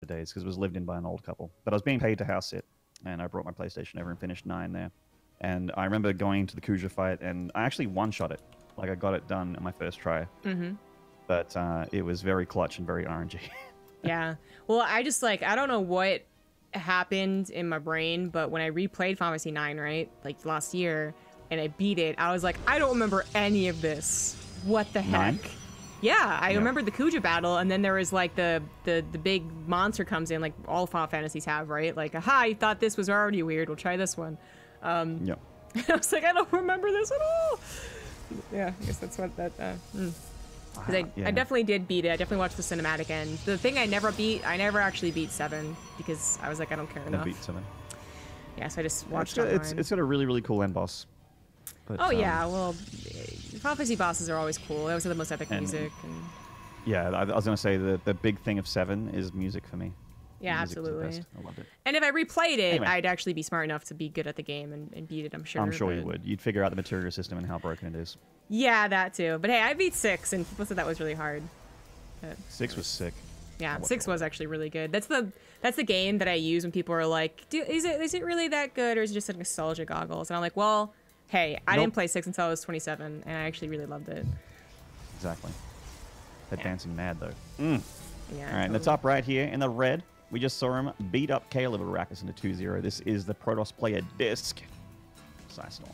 days because it was lived in by an old couple. But I was being paid to house sit, and I brought my PlayStation over and finished 9 there. And I remember going to the Kuja fight, and I actually one-shot it. Like, I got it done on my first try. But it was very clutch and very RNG. Yeah. Well, I just, like, I don't know what happened in my brain, but when I replayed Final Fantasy 9, right, like last year, and I beat it, I was like, I don't remember any of this. What the heck? 9? Yeah, I remember the Kuja battle, and then there was like the big monster comes in, like all Final Fantasies have, right? Like, aha, you thought this was already weird. We'll try this one. Yep. I was like, I don't remember this at all. Yeah, I guess that's what that. Because I definitely did beat it. I definitely watched the cinematic end. The thing I never actually beat 7 because I was like, I don't care enough. Beat 7. Yeah, so I just watched it's got a really, really cool end boss. But, oh, yeah, well, Final Fantasy bosses are always cool. They always have the most epic music. And... yeah, I was going to say the big thing of 7 is music for me. Yeah, absolutely. I loved it. And if I replayed it, anyway. I'd actually be smart enough to be good at the game and beat it, I'm sure. I'm sure you would. You'd figure out the material system and how broken it is. Yeah, that too. But hey, I beat 6, and people said that was really hard. But 6 was sick. Yeah, 6 was actually really good. That's the game that I use when people are like, is it really that good, or is it just like nostalgia goggles? And I'm like, well, hey, I didn't play 6 until I was 27, and I actually really loved it. Exactly. That dancing mad, though. Yeah. All right, totally. in the top right here, in the red, we just saw him beat up Caleb of Arrakis into 2-0. This is the Protoss player DisK. Sized on.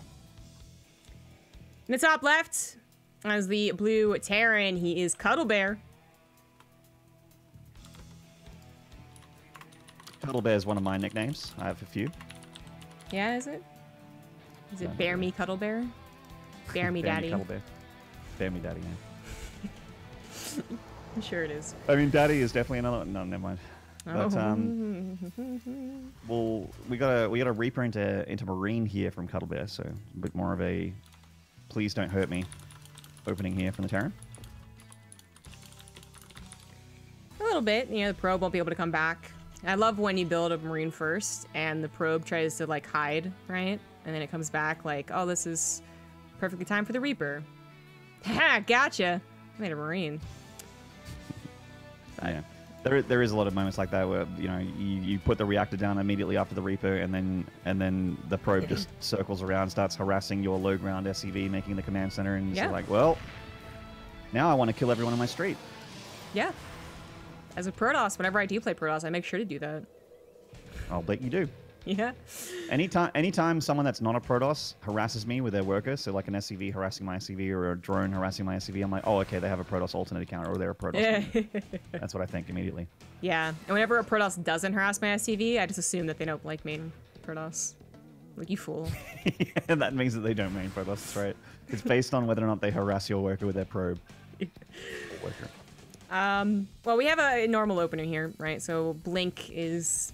In the top left, as the blue Terran, he is Cuddlebear. Cuddlebear is one of my nicknames. I have a few. Yeah, is it? Is it Bear Me Cuddlebear? Bear Me Daddy? Cuddlebear. Bear Me Daddy, yeah. I'm sure it is. I mean, Daddy is definitely another... No, never mind. Oh. But, well, we got a Reaper into Marine here from Cuddlebear, so a bit more of a please don't hurt me opening here from the Terran. A little bit. You know, the probe won't be able to come back. I love when you build a Marine first, and the probe tries to, like, hide, right? And then it comes back like, oh, this is perfectly timed for the Reaper. Ha! Gotcha! I made a Marine. But, yeah. There is a lot of moments like that where, you know, you put the reactor down immediately after the Reaper, and then the probe just circles around, starts harassing your low ground SCV, making the command center, and you're like, well, now I want to kill everyone in my street. Yeah. As a Protoss, whenever I do play Protoss, I make sure to do that. I'll bet you do. Yeah. Anytime someone that's not a Protoss harasses me with their worker, so like an SCV harassing my SCV or a drone harassing my SCV, I'm like, oh, okay, they have a Protoss alternate counter, or they're a Protoss. That's what I think immediately. Yeah, and whenever a Protoss doesn't harass my SCV, I just assume that they don't like main Protoss. Like, you fool. Yeah, that means that they don't main Protoss, that's right. It's based on whether or not they harass your worker with their probe. Well, we have a normal opener here, right? So Blink is...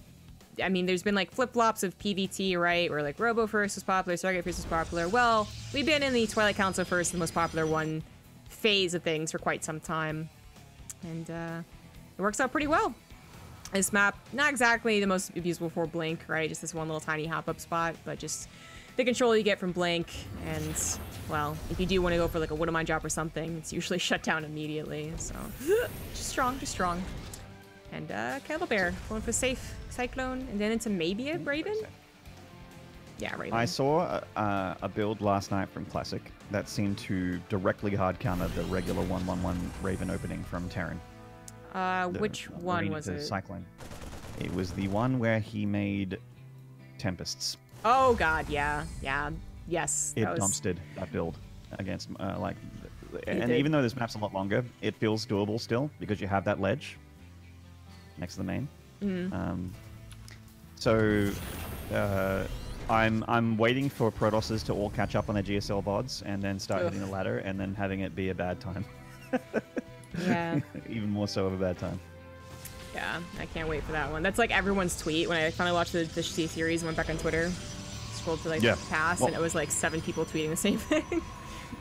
I mean, there's been like flip-flops of PvT, right? Where like Robo first was popular, Stargate first was popular. Well, we've been in the Twilight Council first, the most popular one phase of things for quite some time. And it works out pretty well. This map, not exactly the most useful for Blink, right? Just this one little tiny hop-up spot, but just the control you get from Blink. And, well, if you do want to go for like a Wood of Mine drop or something, it's usually shut down immediately. So, just strong. And Cuddlebear, going for safe Cyclone, and then into maybe a Raven? Yeah, Raven. I saw a build last night from Classic that seemed to directly hard counter the regular 1-1-1 Raven opening from Terran. Which one was it? Cyclone. It was the one where he made Tempests. Oh god, yeah. Yes. It dumpstered that build against, and even though this map's a lot longer, it feels doable still, because you have that ledge next to the main. So I'm waiting for Protosses to all catch up on their GSL VODs and then start hitting the ladder, and then having it be a bad time. Yeah. Even more so of a bad time. Yeah, I can't wait for that one. That's like everyone's tweet. When I finally watched the series and went back on Twitter, scrolled to like past, and it was like 7 people tweeting the same thing.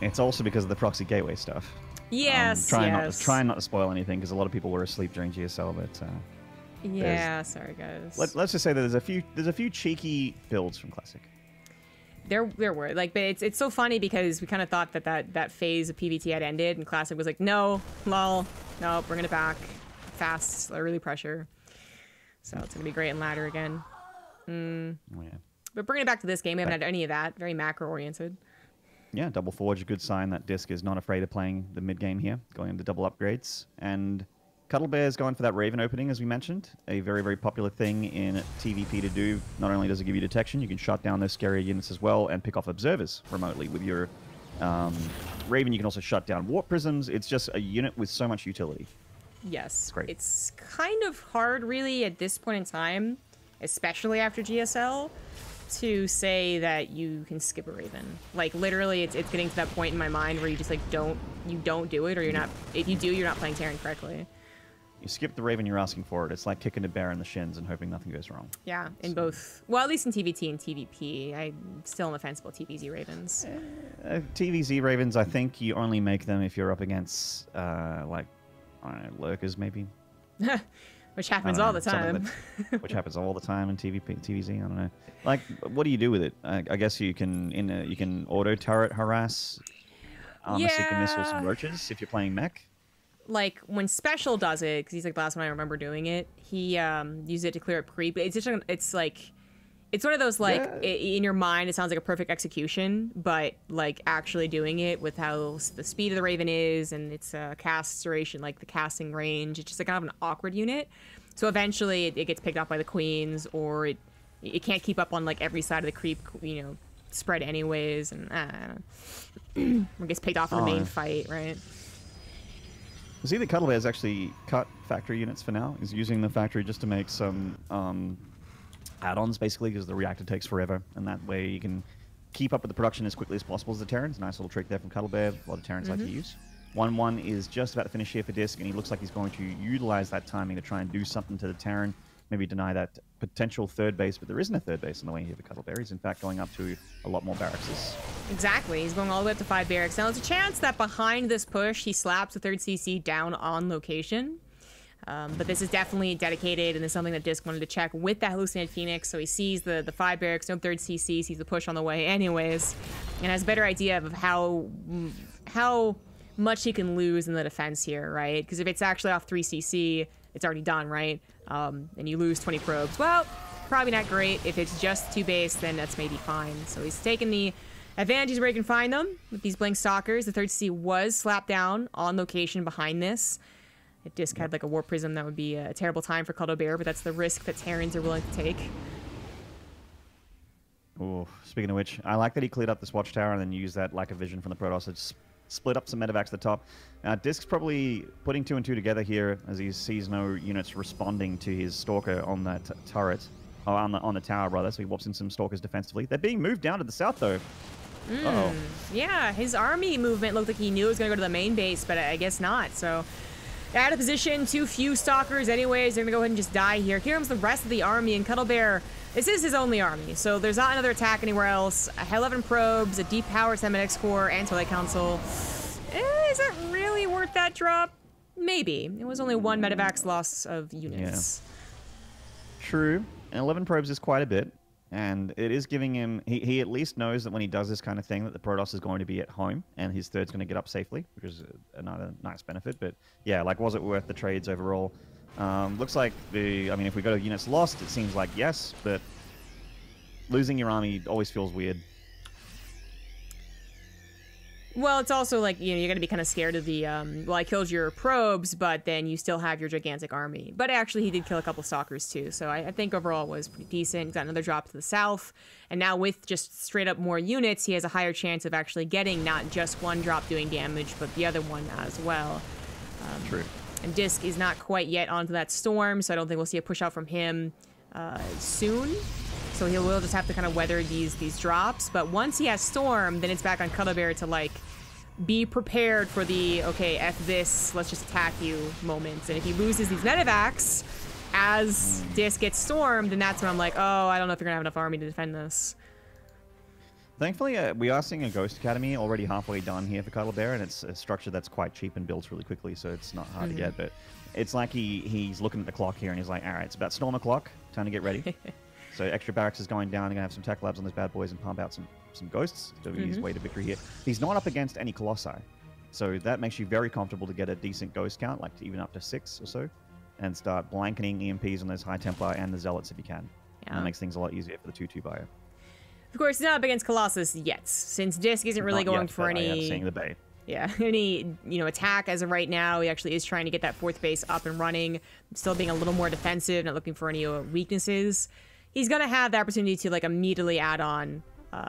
It's also because of the proxy gateway stuff. Yes, Trying not to spoil anything, because a lot of people were asleep during GSL, but yeah, sorry guys. Let's just say that there's a few cheeky builds from Classic. There were, like, but it's so funny because we kind of thought that phase of PvT had ended, and Classic was like, no, lol, no, bringing it back, fast, early pressure. So it's going to be great in ladder again. Oh, yeah. But bringing it back to this game, we haven't had any of that. Very macro-oriented. Yeah, double forge, a good sign that DisK is not afraid of playing the mid game here, going into double upgrades. And Cuddlebear is going for that Raven opening, as we mentioned. A very, very popular thing in TVP to do. Not only does it give you detection, you can shut down those scarier units as well and pick off observers remotely. With your Raven, you can also shut down warp prisms. It's just a unit with so much utility. Yes. Great. It's kind of hard, really, at this point in time, especially after GSL, to say that you can skip a Raven. Like, literally, it's getting to that point in my mind where you just, like, don't do it, or you're not, if you do, you're not playing Terran correctly. You skip the Raven, you're asking for it. It's like kicking a bear in the shins and hoping nothing goes wrong. Yeah, in both, well, at least in TVT and TVP. I'm still on the fence about TVZ Ravens. TVZ Ravens, I think you only make them if you're up against, like, I don't know, lurkers, maybe? Which happens all the time. Which happens all the time in TVZ. I don't know. Like, what do you do with it? I guess you can you can auto turret harass armor-seeking missiles and roaches if you're playing mech. Like when Special does it, because he's like the last one I remember doing it. He used it to clear up creep. It's just it's one of those like in your mind it sounds like a perfect execution, but like actually doing it with how the speed of the Raven is and its cast duration, like the casting range, it's just like kind of an awkward unit. So eventually it gets picked up by the queens, or it can't keep up on like every side of the creep, you know, spread anyways, and or gets picked off in the main fight, right? See, the Cuddlebear has actually cut factory units for now. He's using the factory just to make some add-ons, basically, because the reactor takes forever, and that way you can keep up with the production as quickly as possible as the Terrans. Nice little trick there from Cuddlebear. A lot of Terrans like to use. 1-1 is just about to finish here for DisK, and he looks like he's going to utilize that timing to try and do something to the Terran, maybe deny that potential third base, but there isn't a third base on the way here for Cuddlebear. He's in fact going up to a lot more barracks. Exactly. He's going all the way up to 5 barracks. Now, there's a chance that behind this push, he slaps the 3rd CC down on location. But this is definitely dedicated, and it's something that DisK wanted to check with that hallucinated Phoenix. So he sees the 5 barracks, no 3rd CC, sees the push on the way anyways, and has a better idea of how much he can lose in the defense here, right? Because if it's actually off 3 CC, it's already done, right? And you lose 20 probes. Well, probably not great. If it's just 2 base, then that's maybe fine. So he's taking the advantages where he can find them with these Blink Stalkers. The 3rd CC was slapped down on location behind this. If DisK had like a Warp Prism, that would be a terrible time for Cuddlebear, but that's the risk that Terrans are willing to take. Oh, speaking of which, I like that he cleared up this watchtower and then used that lack of vision from the Protoss to split up some medevacs at the top. DisK's probably putting 2 and 2 together here as he sees no units responding to his Stalker on that turret. Oh, on the tower, rather, so he warps in some Stalkers defensively. They're being moved down to the south, though. Uh-oh. Yeah, his army movement looked like he knew it was going to go to the main base, but I guess not, so... out of position, too few Stalkers anyways. They're going to go ahead and just die here. Here comes the rest of the army, and Cuddlebear, this is his only army, so there's not another attack anywhere else. 11 probes, a deep power 7x core, and Twilight Council. Is it really worth that drop? Maybe. It was only 1 medevacs loss of units. Yeah. True. And 11 probes is quite a bit. And it is giving him... He at least knows that when he does this kind of thing that the Protoss is going to be at home and his third's going to get up safely, which is another nice benefit. But yeah, like, was it worth the trades overall? Looks like I mean, if we go to units lost, it seems like yes, but losing your army always feels weird. Well, it's also like, you know, you're going to be kind of scared of the, well, I killed your probes, but then you still have your gigantic army. But actually, he did kill a couple Stalkers, too. So I think overall it was pretty decent. Got another drop to the south. And now with just straight up more units, he has a higher chance of actually getting not just 1 drop doing damage, but the other one as well. True. And DisK is not quite yet onto that storm, so I don't think we'll see a push out from him soon. So he will just have to kind of weather these drops. But once he has Storm, then it's back on Cuddlebear to, like, be prepared for the, okay, F this, let's just attack you moments. And if he loses these medevacs as DisK gets Stormed, then that's when I'm like, oh, I don't know if you're going to have enough army to defend this. Thankfully, we are seeing a Ghost Academy already halfway done here for Cuddlebear, and it's a structure that's quite cheap and builds really quickly, so it's not hard to get. But it's like he's looking at the clock here, and he's like, all right, it's about Storm o'clock, time to get ready. So extra barracks is going down. You're going to have some tech labs on those bad boys and pump out some ghosts to be his way to victory here. He's not up against any Colossi, so that makes you very comfortable to get a decent ghost count, like even up to 6 or so. and start blanketing EMPs on those High Templar and the Zealots if you can. Yeah. And that makes things a lot easier for the 2-2 buyer. Of course, he's not up against Colossus yet, since DisK isn't really Not going yet, for but I am any... seeing the bait. Yeah, any, attack as of right now. He actually is trying to get that 4th base up and running, still being a little more defensive, not looking for any weaknesses. He's going to have the opportunity to, like, immediately add on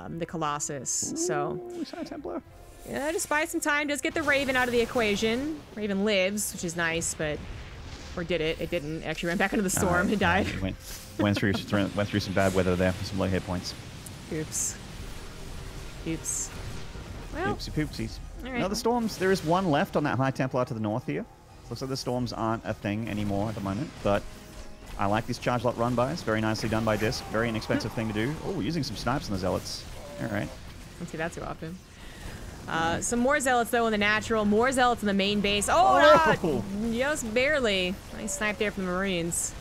the Colossus, so... Ooh, High Templar. Yeah, just buy some time. Does get the Raven out of the equation. Raven lives, which is nice, but... Or did it? It didn't. It actually ran back into the storm and died. Went through some bad weather there, some low hit points. Oops. Oops. Well, Oopsie poopsies. all right. No, the storms, there is one left on that High Templar to the north here. Looks like the storms aren't a thing anymore at the moment, but I like these charge lot run bys. Very nicely done by DisK. Very inexpensive thing to do. Oh, using some snipes on the Zealots. All right. Don't see that too often. Some more Zealots, though, in the natural. More Zealots in the main base. Oh, just barely. Nice snipe there from the Marines.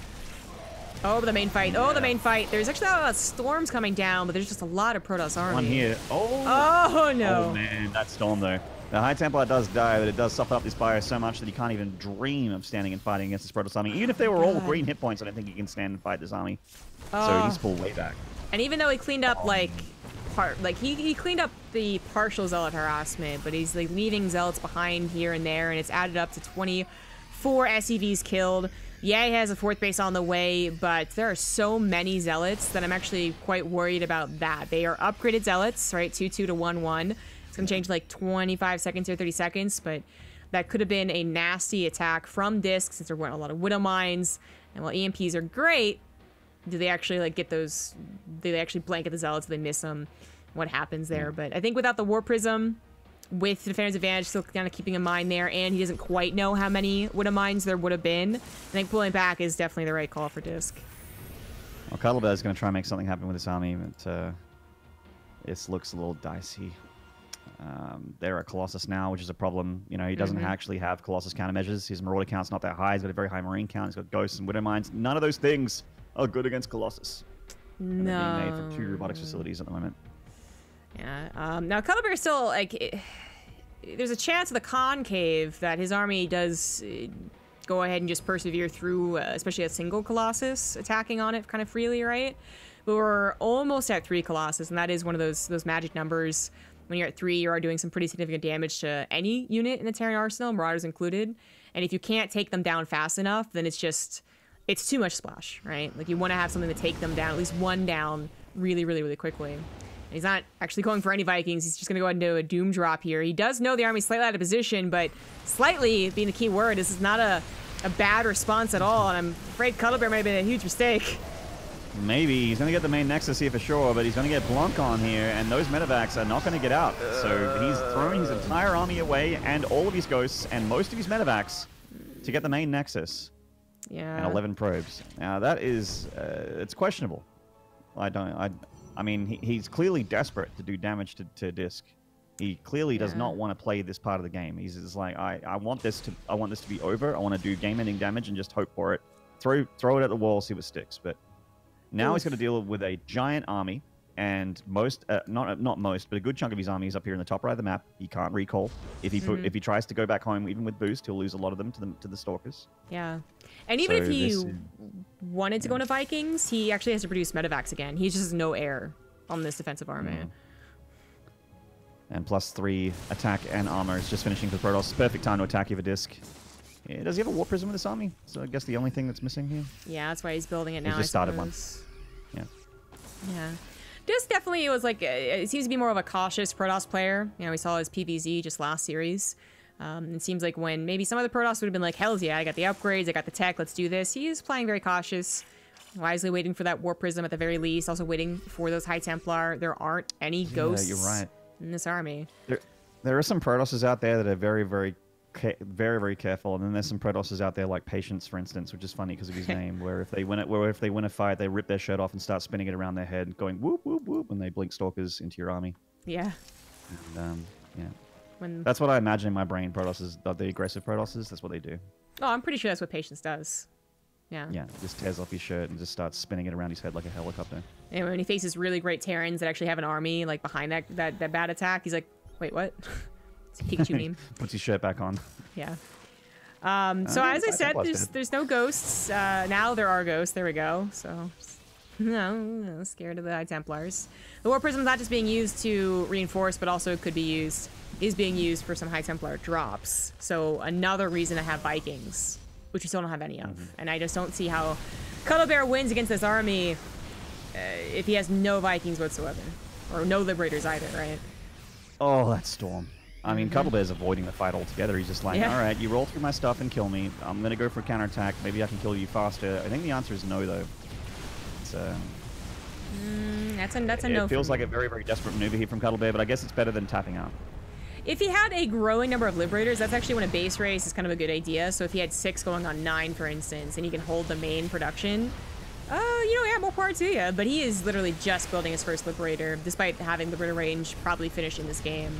Oh, the main fight. Oh, the main fight. There's actually not a lot of storms coming down, but there's just a lot of Protoss army. One here. Oh, no. Oh, man, that storm, though. The High Templar does die, but it does suffer up this bio so much that you can't even dream of standing and fighting against this Protoss army. Even if they were all green hit points, I don't think he can stand and fight this army. So he's pulled way back. And even though he cleaned up, like, he cleaned up the partial Zealot harassment, but he's, like, leaving Zealots behind here and there, and it's added up to 24 SCVs killed. Yeah, he has a 4th base on the way, but there are so many Zealots that I'm actually quite worried about that. They are upgraded Zealots, right? 2-2 to 1-1. It's going to change like 25 seconds or 30 seconds, but that could have been a nasty attack from DisK since there weren't a lot of Widow Mines. And while EMPs are great, do they actually like get those? Do they actually blanket the Zealots? Do they miss them? What happens there? But I think without the War Prism, with the Defender's Advantage still kind of keeping in mind there, and he doesn't quite know how many Widow Mines there would have been, I think pulling back is definitely the right call for DisK. Well, Cuddlebear is going to try and make something happen with this army, but it looks a little dicey. They're at Colossus now, which is a problem. You know, he doesn't actually have Colossus countermeasures. His Marauder count's not that high. He's got a very high Marine count. He's got Ghosts and Widow Mines. None of those things are good against Colossus. No. And they're being made from 2 robotics facilities at the moment. Yeah. Now, Cuddlebear is still, like... There's a chance of the concave that his army does go ahead and just persevere through, especially a single Colossus attacking on it kind of freely, right? But we're almost at 3 Colossus, and that is one of those magic numbers. When you're at 3, you are doing some pretty significant damage to any unit in the Terran arsenal, Marauders included. And if you can't take them down fast enough, then it's too much splash, right? Like, you want to have something to take them down, at least one down, really, really, really quickly. And he's not actually going for any Vikings. He's just going to go ahead and do a Doom drop here. He does know the army's slightly out of position, but slightly being the key word, this is not a bad response at all, and I'm afraid Cuddlebear may have been a huge mistake. Maybe. He's going to get the main Nexus here for sure, but he's going to get Blanc on here, and those medevacs are not going to get out. So he's throwing his entire army away, and all of his Ghosts, and most of his medevacs to get the main Nexus. Yeah. And 11 probes. Now, that is... it's questionable. I mean, he's clearly desperate to do damage to DisK. He clearly does not want to play this part of the game. He's just like, I want this to be over. I want to do game-ending damage and just hope for it. Throw it at the wall, see what sticks. But now he's going to deal with a giant army, and not most, but a good chunk of his army is up here in the top right of the map. He can't recall. If he tries to go back home, even with boost, he'll lose a lot of them to the Stalkers. Yeah. And even if he wanted to go into Vikings, he actually has to produce medevacs again. He just has no air on this defensive army. And +3 attack and armor is just finishing for Protoss. Perfect time to attack you for DisK. Yeah, does he have a War Prism with this army? So I guess the only thing that's missing here. Yeah, that's why he's building it now. He just started one. Yeah. DisK definitely was like, it seems to be more of a cautious Protoss player. You know, we saw his PVZ just last series. It seems like when maybe some other Protoss would have been like, hell yeah, I got the upgrades, I got the tech, let's do this. He's playing very cautious, wisely waiting for that War Prism at the very least, also waiting for those High Templar. There aren't any ghosts you're right. in this army. There are some Protosses out there that are very, very careful, and then there's some Protosses out there like Patience, for instance, which is funny because of his name, where if they win a fight, they rip their shirt off and start spinning it around their head, going whoop, whoop, whoop, when they blink Stalkers into your army. Yeah. And, that's what I imagine in my brain. Protosses, the aggressive Protosses, that's what they do. Oh, I'm pretty sure that's what Patience does. Yeah. Yeah, just tears off his shirt and just starts spinning it around his head like a helicopter. And when he faces really great Terrans that actually have an army like behind that bad attack, he's like, wait, what? It's a Pikachu meme. Puts his shirt back on. Yeah. So as I High said, Templars there's no ghosts. Now there are ghosts. There we go. So, no, scared of the High Templars. The War Prism's not just being used to reinforce, but also is being used for some High Templar drops. So another reason to have Vikings, which we still don't have any of. And I just don't see how Cuddlebear wins against this army if he has no Vikings whatsoever. Or no Liberators either, right? Oh, that Storm. I mean, Cuddlebear's avoiding the fight altogether. He's just like, all right, you roll through my stuff and kill me. I'm going to go for a counterattack. Maybe I can kill you faster. I think the answer is no, though. It's, that's a no. It feels like a very, very desperate maneuver here from Cuddlebear, but I guess it's better than tapping out. If he had a growing number of Liberators, that's actually when a base race is kind of a good idea. So if he had 6 going on 9, for instance, and he can hold the main production, yeah, more power to you. But he is literally just building his first Liberator, despite having Liberator range probably finished in this game.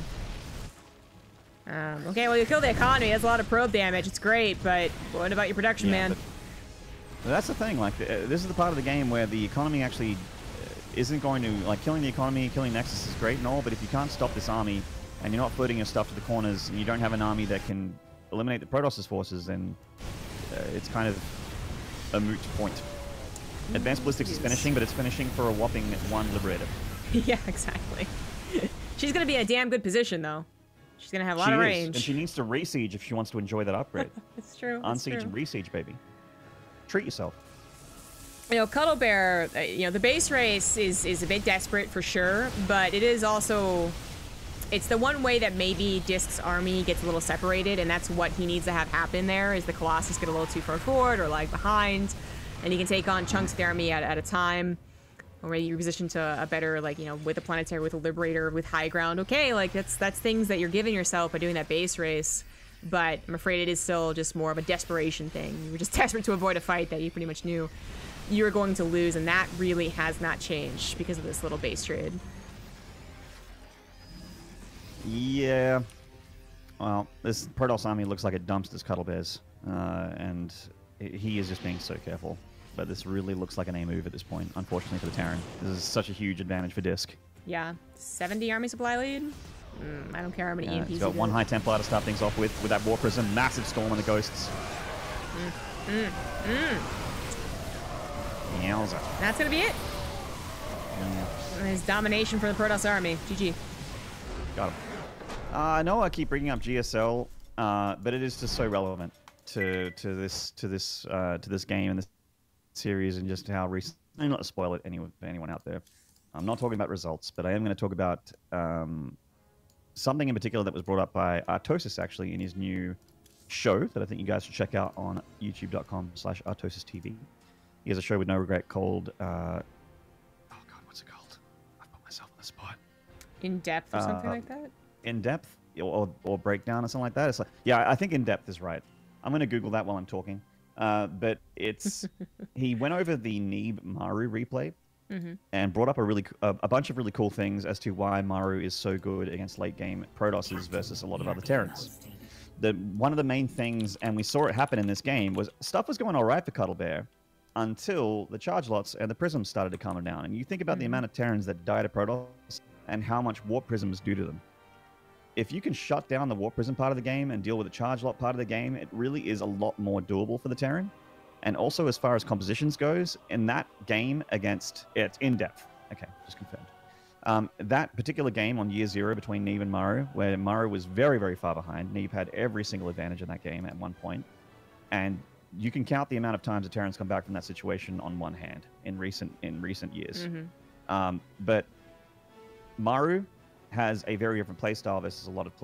Okay, well, you kill the economy. That's a lot of probe damage. It's great, but what about your production, man? But that's the thing. Like, this is the part of the game where the economy actually isn't going to, like, killing the economy, killing Nexus is great and all, but if you can't stop this army and you're not floating your stuff to the corners and you don't have an army that can eliminate the Protoss' forces, then it's kind of a moot point. Advanced Ballistics is finishing, but it's finishing for a whopping 1 Liberator. Yeah, exactly. She's going to be in a damn good position, though. She's going to have a lot of range. And she needs to re-siege if she wants to enjoy that upgrade. It's true. Unsiege and re-siege, baby. Treat yourself. Cuddlebear, the base race is a bit desperate for sure, but it is also... It's the one way that maybe DisK's army gets a little separated, and that's what he needs to have happen there, is the Colossus get a little too far forward or lag behind, and he can take on chunks of the army at a time. Or maybe you're positioned to a better, with a Planetary, with a Liberator, with high ground. Okay, that's things that you're giving yourself by doing that base race. But I'm afraid it is still just more of a desperation thing. You were just desperate to avoid a fight that you pretty much knew you were going to lose, and that really has not changed because of this little base trade. Yeah. Well, this Protoss army looks like it dumps this Cuddlebears. And he is just being so careful. But this really looks like an A move at this point, unfortunately for the Terran. This is such a huge advantage for DisK. Yeah. 70 army supply lead? I don't care how many EMPs he's got 1 High Templar to start things off with that War Prism, massive Storm and the Ghosts. Yowza. That's going to be it. His domination for the Protoss army. GG. Got him. I know I keep bringing up GSL, but it is just so relevant to this game and this series, and just how recent. I'm not to spoil it for anyone out there. I'm not talking about results, but I am going to talk about something in particular that was brought up by Artosis actually in his new show that I think you guys should check out on youtube.com/ArtosisTV. He has a show with no regret called oh god, what's it called? I've put myself on the spot. In depth or something like that? In depth or breakdown or something like that. It's like, yeah, I think in depth is right. I'm going to Google that while I'm talking. But it's he went over the Neeb Maru replay and brought up a bunch of really cool things as to why Maru is so good against late game Protosses versus a lot of other Terrans. One of the main things, and we saw it happen in this game, was stuff was going all right for Cuddlebear until the charge lots and the prisms started to calm down. And you think about the amount of Terrans that die to Protoss and how much warp prisms do to them. If you can shut down the warp prism part of the game and deal with the charge lot part of the game, it really is a lot more doable for the Terran. And also, as far as compositions goes, in that game against... It's in depth. Okay, just confirmed. That particular game on year 0 between Neeb and Maru, where Maru was very, very far behind. Neeb had every single advantage in that game at one point. And you can count the amount of times the Terrans come back from that situation on one hand in recent years. But Maru has a very different playstyle versus a lot of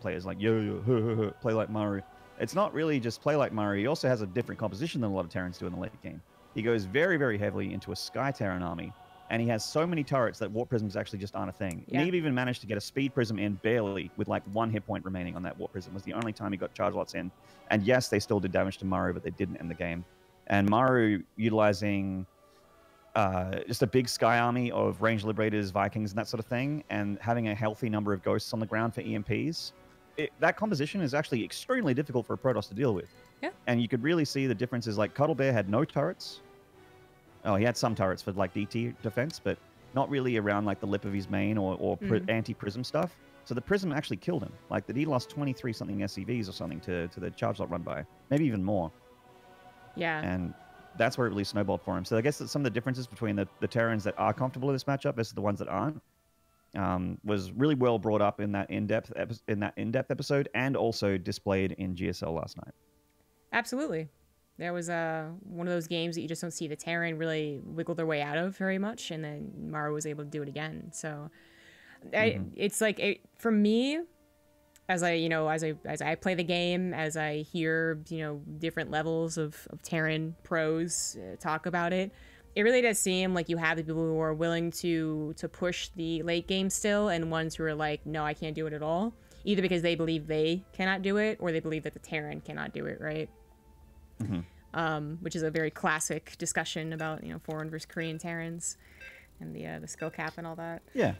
players like, play like Maru. It's not really just play like Maru. He also has a different composition than a lot of Terrans do in the late game. He goes very, very heavily into a Sky Terran army, and he has so many turrets that Warp Prisms actually just aren't a thing. Yeah. Neeb even managed to get a Speed Prism in barely with like 1 hit point remaining on that Warp Prism. It was the only time he got charge lots in. And yes, they still did damage to Maru, but they didn't end the game. And Maru utilizing just a big Sky army of Range Liberators, Vikings, and that sort of thing, and having a healthy number of Ghosts on the ground for EMPs, that composition is actually extremely difficult for a Protoss to deal with. Yeah. And you could really see the differences. Like Cuddlebear had no turrets. Oh, he had some turrets for like DT defense, but not really around like the lip of his main or anti-prism stuff. So the Prism actually killed him. Like, that he lost 23 something SCVs or something to the charge lot run by, maybe even more. Yeah. And that's where it really snowballed for him. So I guess that some of the differences between the Terrans that are comfortable in this matchup versus the ones that aren't was really well brought up in that in-depth episode, and also displayed in GSL last night. Absolutely. There was one of those games that you just don't see the Terran really wiggle their way out of very much, and then Maru was able to do it again. So it's like, for me, as I play the game, as I hear different levels of Terran pros talk about it, it really does seem like you have the people who are willing to push the late game still, and ones who are like, no, I can't do it at all, either because they believe they cannot do it, or they believe that the Terran cannot do it, right? Which is a very classic discussion about foreign versus Korean Terrans and the skill cap and all that. Yeah,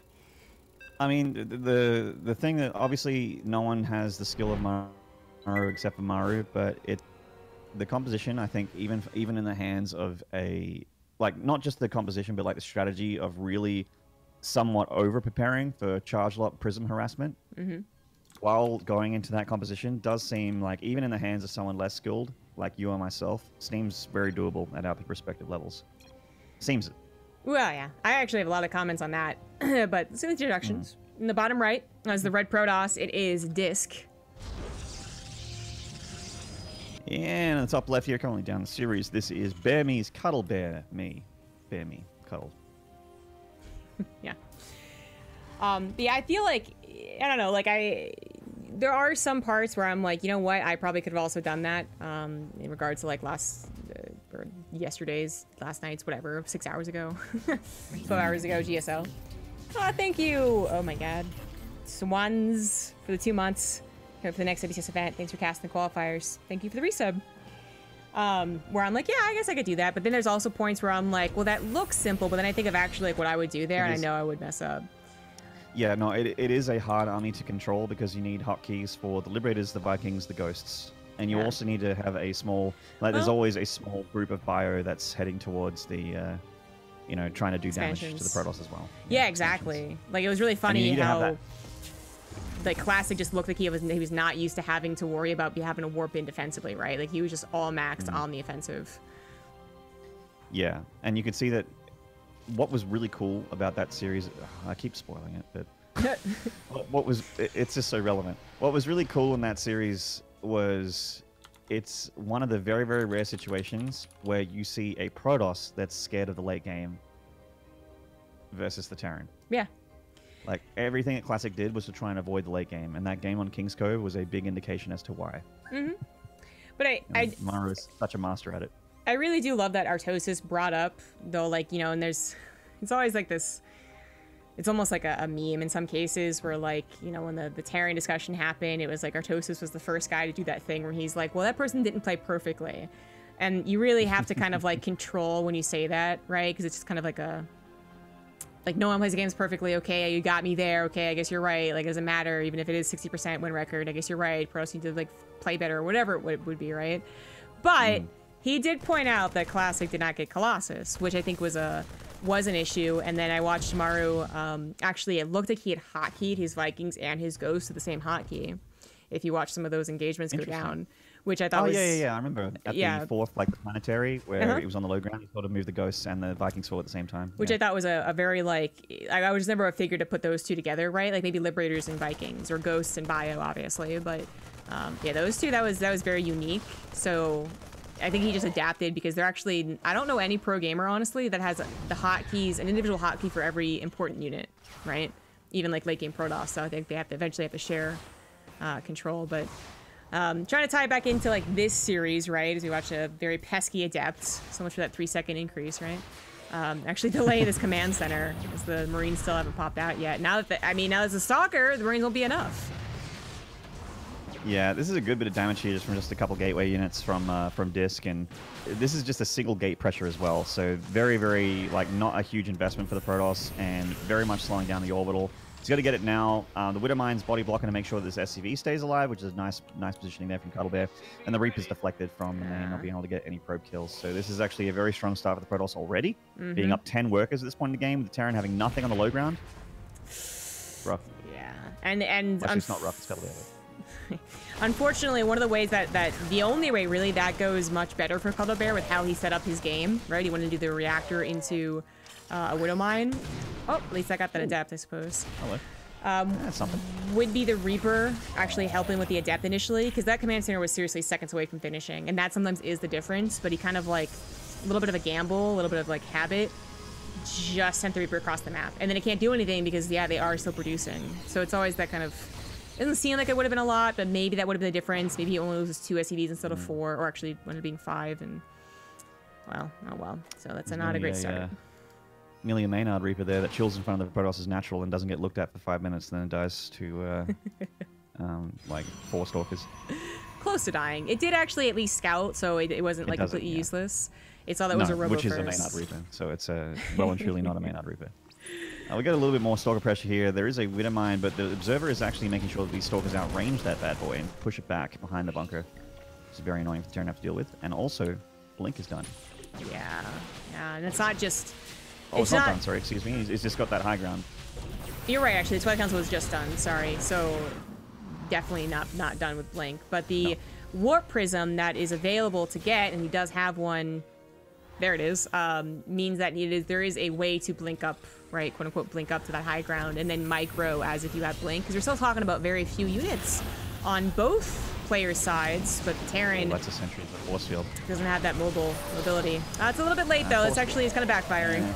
I mean, the thing that obviously no one has the skill of Maru except for Maru, but the composition, I think, even in the hands of not just the composition, but like the strategy of really somewhat over preparing for charge lot Prism harassment while going into that composition does seem like, even in the hands of someone less skilled like you or myself, seems very doable at our respective levels. Seems it. Well, yeah. I actually have a lot of comments on that, but let's do the introductions. In the bottom right, as the red Protoss, it is DisK. And in the top left here, currently down the series, this is Bear Me's Cuddlebear me. Bear Me. Cuddle. Yeah. Yeah, I feel like, I don't know, like there are some parts where I'm like, you know what, I probably could have also done that in regards to like or yesterday's, last night's, whatever, 6 hours ago, 12 hours ago, GSL. Oh, thank you. Oh my God. Swans for the 2 months. For the next WCS event. Thanks for casting the qualifiers. Thank you for the resub. Where I'm like, yeah, I guess I could do that. But then there's also points where I'm like, well, that looks simple, but then I think of actually like what I would do there, and I know I would mess up. Yeah, no, it is a hard army to control because you need hotkeys for the Liberators, the Vikings, the Ghosts. And you also need to have a small, there's always a small group of bio that's heading towards the, trying to do damage to the Protoss as well. Yeah, exactly. Like, it was really funny how like Classic just looked like he was not used to having to worry about having to warp in defensively, right? Like, he was just all maxed on the offensive. Yeah, and you could see that what was really cool about that series, I keep spoiling it, but it's just so relevant. What was really cool in that series was it's one of the very, very rare situations where you see a Protoss that's scared of the late game versus the Terran. Yeah. Like, everything that Classic did was to try and avoid the late game, and that game on King's Cove was a big indication as to why. But Maru is such a master at it. I really do love that Artosis brought up, though, like, and it's always like this, it's almost like a meme in some cases where, like, when the Terran discussion happened, it was like Artosis was the first guy to do that thing where he's like, well, that person didn't play perfectly. And you really have to kind of, like, control when you say that, right? Because it's just kind of like no one plays the games perfectly. Okay, you got me there. Okay, I guess you're right. Like, it doesn't matter. Even if it is 60% win record, I guess you're right. Pros need to, like, play better or whatever it would be, right? But he did point out that Classic did not get Colossus, which I think was an issue. And then I watched Maru. Actually, it looked like he had hotkeyed his Vikings and his Ghosts to the same hotkey. If you watch some of those engagements go down, which I thought was... yeah. I remember at the fourth, like, the planetary, where it was on the low ground, he sort of moved the Ghosts and the Vikings forward at the same time. Which I thought was a very, like... I was never a figure to put those two together, right? Like, maybe Liberators and Vikings, or Ghosts and Bio, obviously. But, yeah, those two, that was very unique. So... I think he just adapted because they're actually, I don't know any pro gamer, honestly, that has the hotkeys, an individual hotkey for every important unit, right? Even like late game Protoss, so I think they eventually have to share control. But trying to tie it back into like this series, right? As we watch a very pesky Adept, so much for that 3-second increase, right? Actually delay this command center as the Marines still haven't popped out yet. Now that now as a Stalker, the Marines won't be enough. Yeah, this is a good bit of damage here just from just a couple gateway units from DisK, and this is just a single gate pressure as well. So very, very, like, not a huge investment for the Protoss, and very much slowing down the orbital. He's got to get it now. The Widowmine's body blocking to make sure that this SCV stays alive, which is nice positioning there from Cuddlebear. And the Reaper's deflected from the main, not being able to get any probe kills. So this is actually a very strong start for the Protoss already, being up 10 workers at this point in the game, with the Terran having nothing on the low ground. Rough. Yeah, and Actually, it's not rough. It's Cuddlebear. unfortunately, one of the ways that the only way really that goes much better for Cuddlebear with how he set up his game, right? He wanted to do the reactor into a Widow Mine. Oh, at least I got that Adept, I suppose. Hello. That's something. Would be the Reaper actually helping with the Adept initially, because that command center was seriously seconds away from finishing, and that sometimes is the difference, but he kind of like, a little bit of a gamble, a little bit of like habit, just sent the Reaper across the map. And then it can't do anything because, yeah, they are still producing. So it's always that kind of, it doesn't seem like it would have been a lot, but maybe that would have been the difference. Maybe he only loses 2 SCVs instead of 4, or actually ended up being 5, and, well, oh well. So that's not a great start. Nearly a Maynard Reaper there that chills in front of the Protoss natural and doesn't get looked at for 5 minutes, and then dies to like 4 Stalkers. Close to dying. It did actually at least scout, so it wasn't like completely useless. It saw that was a Robo which is a Maynard Reaper, so it's well and truly not a Maynard Reaper. We got a little bit more Stalker pressure here. There is a Widow Mine, but the Observer is actually making sure that these Stalkers outrange that bad boy and push it back behind the bunker. It's very annoying for the Terran to have to deal with. And also, Blink is done. Yeah, and it's not just... Oh, it's not done, sorry, excuse me. It's just got that high ground. You're right, actually. The Twilight Council was just done, sorry. So, definitely not done with Blink. But the Warp Prism that is available to get, and he does have one, there it is, means that there is a way to blink up, right, quote-unquote, blink up to that high ground, and then micro as if you had Blink. Because we're still talking about very few units on both players' sides, but the Terran... that's a Sentry, the force field. Doesn't have that mobility. It's a little bit late, though. It's kind of backfiring.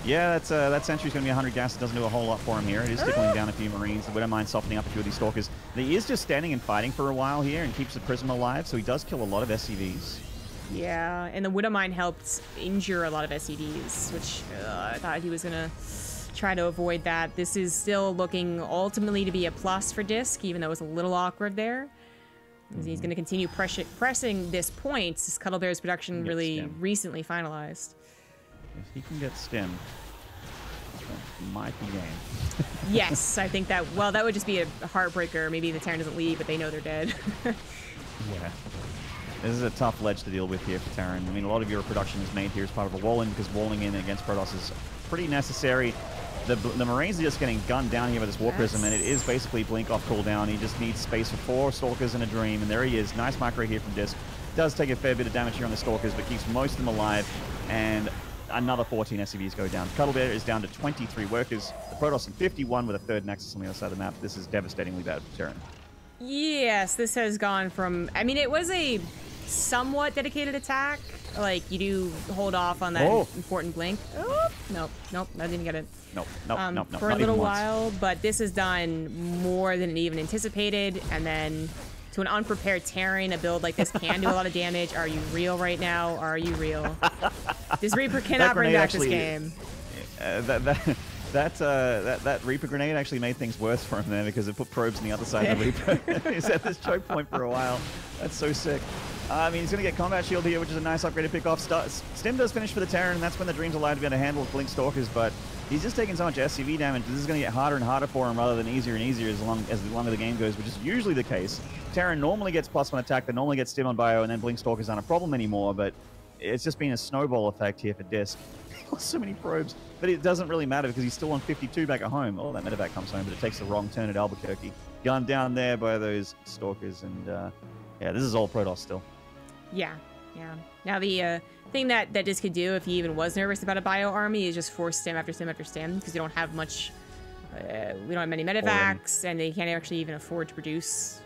Yeah, that Sentry's going to be 100 gas. It doesn't do a whole lot for him here. It is tickling down a few Marines. The Widow Mine softening up a few of these Stalkers. He is just standing and fighting for a while here and keeps the Prism alive, so he does kill a lot of SCVs. Yeah, and the Widow Mine helped injure a lot of SCVs, which I thought he was going to try to avoid that. This is still looking ultimately to be a plus for DisK, even though it's a little awkward there. He's going to continue pressing this point, since Cuddlebear's production really recently finalized. If he can get stim, that might be game. Yes, I think that, well, that would just be a heartbreaker. Maybe the Terran doesn't leave, but they know they're dead. Yeah. This is a tough ledge to deal with here for Terran. I mean, a lot of your production is made here as part of a wall-in, because walling in against Protoss is pretty necessary. The Marines are just getting gunned down here by this Warp Prism, and it is basically blink off cooldown. He just needs space for 4 Stalkers and a Dream, and there he is. Nice micro here from DisK. Does take a fair bit of damage here on the Stalkers, but keeps most of them alive, and another 14 SCVs go down. Cuddlebear is down to 23 workers. The Protoss in 51 with a 3rd Nexus on the other side of the map. This is devastatingly bad for Terran. Yes, this has gone from... I mean, it was a somewhat dedicated attack. Like, you do hold off on that important blink. Oh, nope, I didn't get it. Nope. For a little while, but this has done more than it even anticipated, and then to an unprepared Terran, a build like this can do a lot of damage. Are you real right now? Are you real? This Reaper cannot bring back this game. That Reaper grenade actually made things worse for him there, because it put probes on the other side of the Reaper. He's at this choke point for a while. That's so sick. I mean, he's going to get Combat Shield here, which is a nice upgrade to pick off. Stim does finish for the Terran, and that's when the Dream's allowed to be able to handle Blink Stalkers, but he's just taking so much SCV damage. This is going to get harder and harder for him rather than easier and easier as the longer the game goes, which is usually the case. Terran normally gets +1 attack, they normally get Stim on bio, and then Blink Stalkers aren't a problem anymore, but it's just been a snowball effect here for DisK. So many probes, but it doesn't really matter because he's still on 52 back at home. Oh, that medevac comes home, but it takes the wrong turn at Albuquerque. Gunned down there by those Stalkers, and yeah, this is all Protoss still. Yeah. Now the thing that DisK could do if he even was nervous about a bio army is just force Stim after Stim after Stim, because you don't have much, we don't have many medevacs, and they can't actually even afford to produce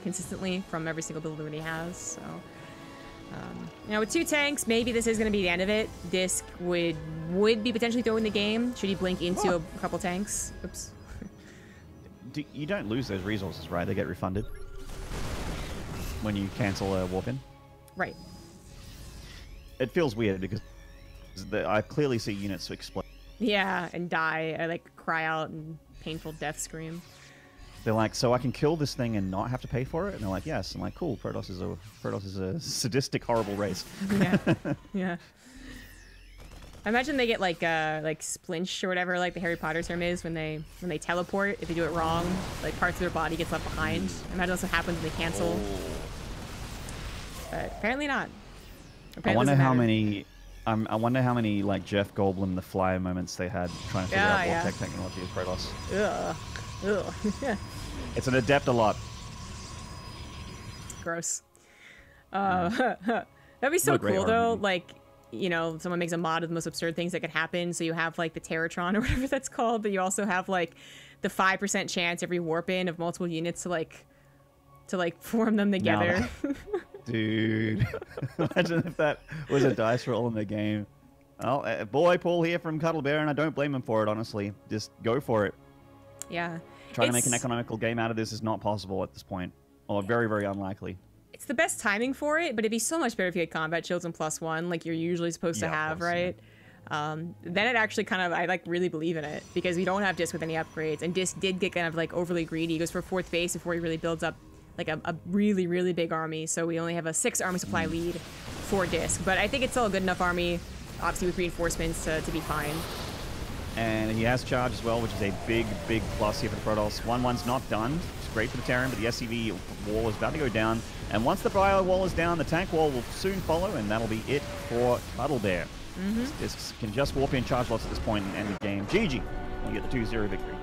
consistently from every single build that he has, so... you know, with 2 tanks, maybe this is going to be the end of it. DisK would be potentially throwing the game should he blink into a couple tanks. Oops. You don't lose those resources, right? They get refunded when you cancel a warp-in? Right. It feels weird because I clearly see units explode. Yeah, and die. I like cry out and painful death scream. They're like, so I can kill this thing and not have to pay for it? And they're like, yes. I'm like, cool. Protoss is a sadistic, horrible race. Yeah. I imagine they get like splinched or whatever, like the Harry Potter term is when they teleport. If they do it wrong, like parts of their body gets left behind. I imagine that's what happens when they cancel. But apparently not. Apparently I wonder how many. I wonder how many like Jeff Goldblum the Flyer moments they had trying to figure out what tech technology is Protoss. Ugh. Ugh. It's an adept a lot. Gross. That'd be so cool though. Like, you know, someone makes a mod of the most absurd things that could happen. So you have like the Terratron or whatever that's called, but you also have like the 5% chance every warp in of multiple units to like form them together. No. Dude, imagine if that was a dice roll in the game. Well, boy, Paul here from Cuddlebear, and I don't blame him for it, honestly. Just go for it. Yeah. Trying to make an economical game out of this is not possible at this point, or very, very unlikely. It's the best timing for it, but it'd be so much better if you had combat shields and +1, like you're usually supposed to have, course, right? Yeah. Then it actually kind of, I like really believe in it, because we don't have DisK with any upgrades, and DisK did get kind of like overly greedy. He goes for 4th base before he really builds up like a really, really big army, so we only have a 6 army supply lead for DisK, but I think it's still a good enough army, obviously with reinforcements, to be fine. And he has charge as well, which is a big, big plus here for the Protoss. 1-1's not done. It's great for the Terran, but the SCV wall is about to go down. And once the Bio wall is down, the tank wall will soon follow, and that'll be it for Cuddlebear. DisK can just warp in charge lots at this point and end the game. GG. You get the 2-0 victory.